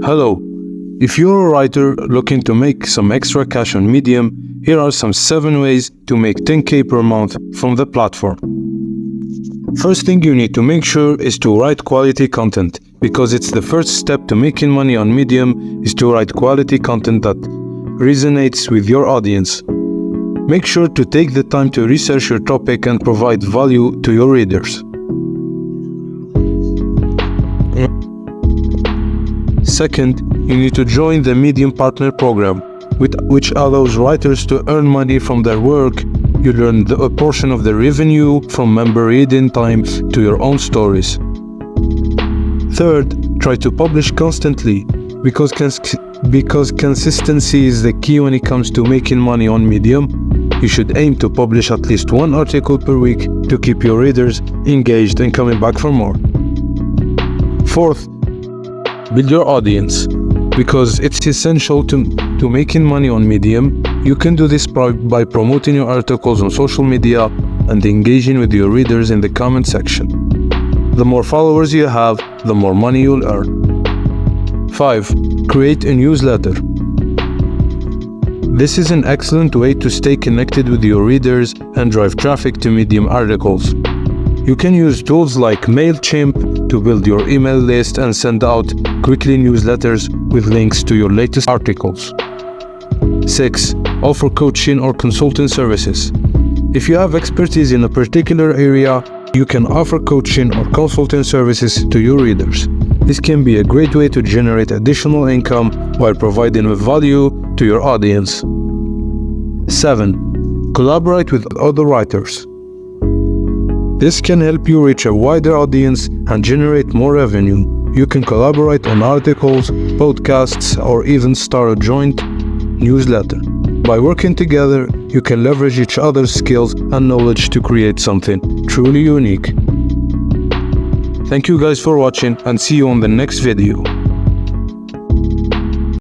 Hello, if you're a writer looking to make some extra cash on Medium, here are some 7 ways to make 10k per month from the platform. First thing you need to make sure is to write quality content, because it's the first step to making money on Medium is to write quality content that resonates with your audience. Make sure to take the time to research your topic and provide value to your readers. Second, you need to join the Medium Partner Program, which allows writers to earn money from their work. You learn a portion of the revenue from member reading time to your own stories. Third, try to publish constantly, because consistency is the key when it comes to making money on Medium. You should aim to publish at least 1 article per week to keep your readers engaged and coming back for more. Fourth, build your audience, because it's essential to making money on Medium. You can do this by promoting your articles on social media and engaging with your readers in the comment section. The more followers you have, the more money you'll earn. 5. Create a newsletter. This is an excellent way to stay connected with your readers and drive traffic to Medium articles. You can use tools like MailChimp to build your email list and send out weekly newsletters with links to your latest articles. 6. Offer coaching or consulting services. If you have expertise in a particular area, you can offer coaching or consulting services to your readers. This can be a great way to generate additional income while providing value to your audience. 7. Collaborate with other writers. This can help you reach a wider audience and generate more revenue. You can collaborate on articles, podcasts, or even start a joint newsletter. By working together, you can leverage each other's skills and knowledge to create something truly unique. Thank you guys for watching, and see you on the next video.